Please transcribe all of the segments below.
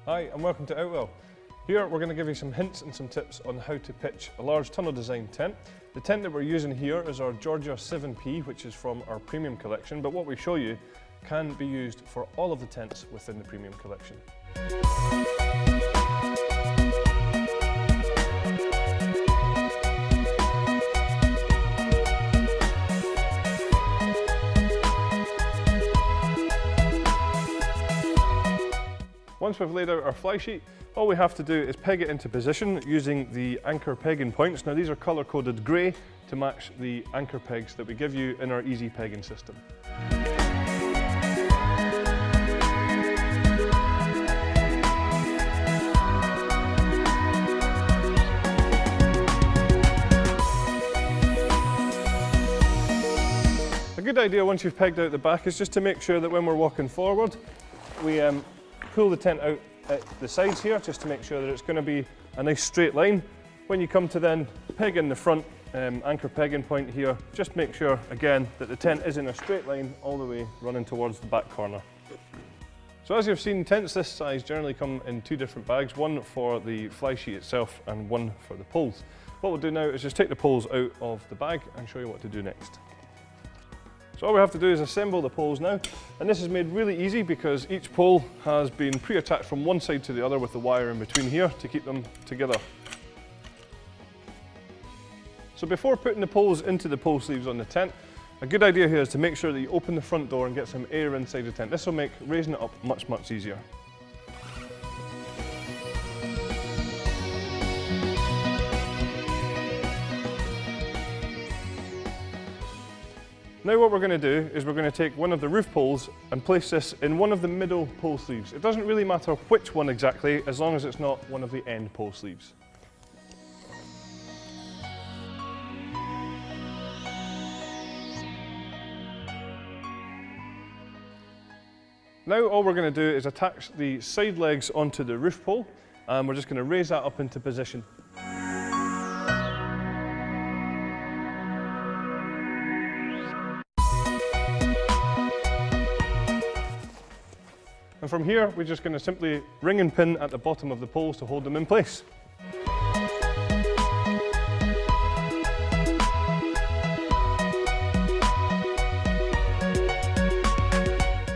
Hi and welcome to Outwell. Here we're going to give you some hints and some tips on how to pitch a large tunnel design tent. The tent that we're using here is our Georgia 7P, which is from our premium collection, but what we show you can be used for all of the tents within the premium collection. Once we've laid out our fly sheet, all we have to do is peg it into position using the anchor pegging points. Now these are colour coded grey to match the anchor pegs that we give you in our easy pegging system. A good idea once you've pegged out the back is just to make sure that when we're walking forward, we pull the tent out at the sides here just to make sure that it's going to be a nice straight line. When you come to then peg in the front anchor pegging point here, just make sure again that the tent is in a straight line all the way running towards the back corner. So as you've seen, tents this size generally come in two different bags, one for the fly sheet itself and one for the poles. What we'll do now is just take the poles out of the bag and show you what to do next. So all we have to do is assemble the poles now, and this is made really easy because each pole has been pre-attached from one side to the other with the wire in between here to keep them together. So before putting the poles into the pole sleeves on the tent, a good idea here is to make sure that you open the front door and get some air inside the tent. This will make raising it up much easier. Now what we're going to do is we're going to take one of the roof poles and place this in one of the middle pole sleeves. It doesn't really matter which one exactly, as long as it's not one of the end pole sleeves. Now all we're going to do is attach the side legs onto the roof pole, and we're just going to raise that up into position. And from here, we're just going to simply ring and pin at the bottom of the poles to hold them in place.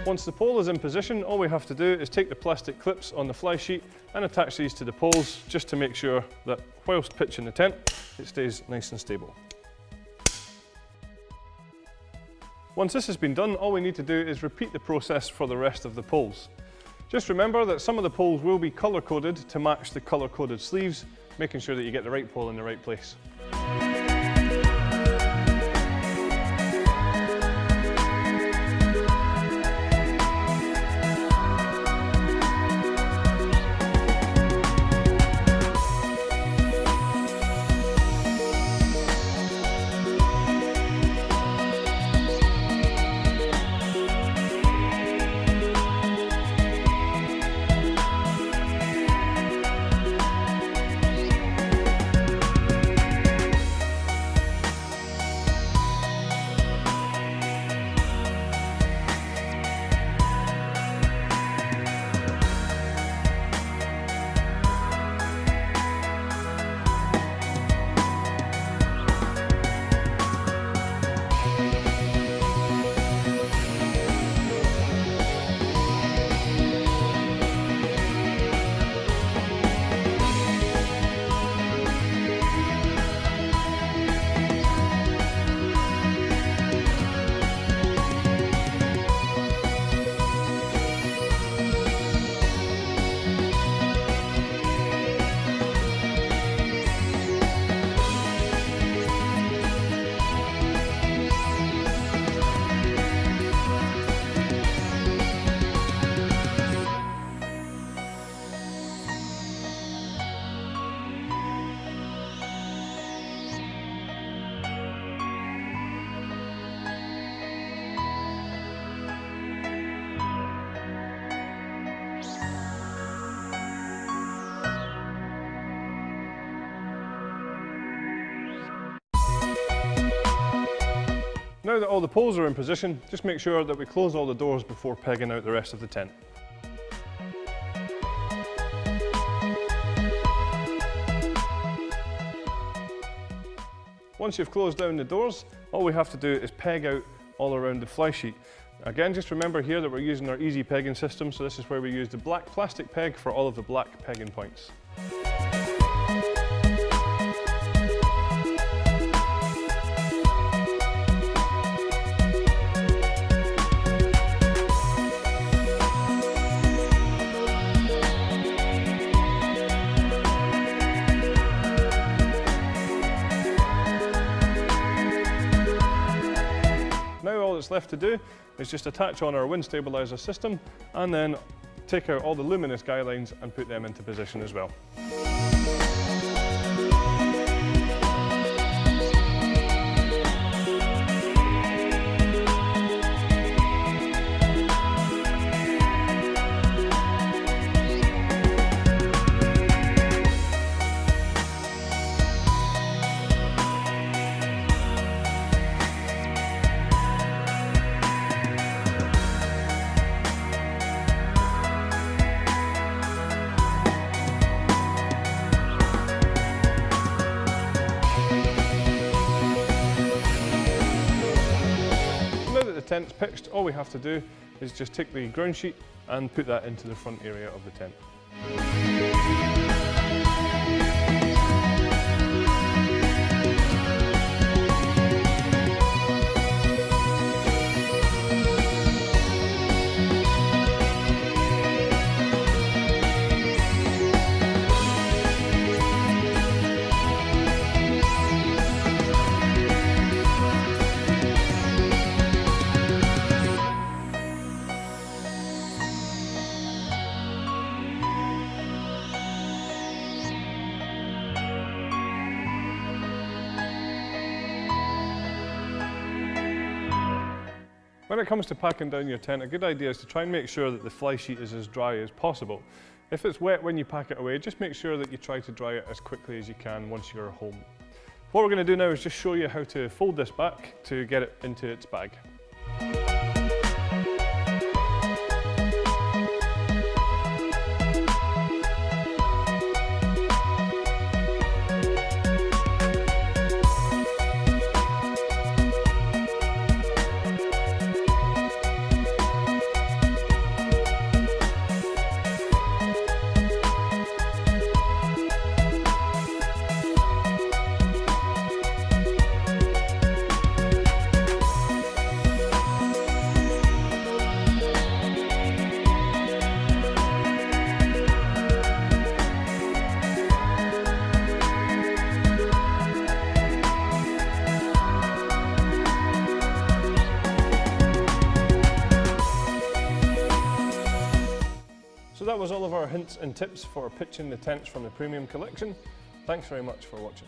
Once the pole is in position, all we have to do is take the plastic clips on the fly sheet and attach these to the poles just to make sure that whilst pitching the tent, it stays nice and stable. Once this has been done, all we need to do is repeat the process for the rest of the poles. Just remember that some of the poles will be colour coded to match the colour coded sleeves, making sure that you get the right pole in the right place. Now that all the poles are in position, just make sure that we close all the doors before pegging out the rest of the tent. Once you've closed down the doors, all we have to do is peg out all around the fly sheet. Again, just remember here that we're using our easy pegging system, so this is where we use the black plastic peg for all of the black pegging points. Now all that's left to do is just attach on our wind stabilizer system and then take out all the luminous guy lines and put them into position as well. Tent's pitched, all we have to do is just take the ground sheet and put that into the front area of the tent. When it comes to packing down your tent, a good idea is to try and make sure that the fly sheet is as dry as possible. If it's wet when you pack it away, just make sure that you try to dry it as quickly as you can once you're home. What we're going to do now is just show you how to fold this back to get it into its bag. So that was all of our hints and tips for pitching the tents from the premium collection. Thanks very much for watching.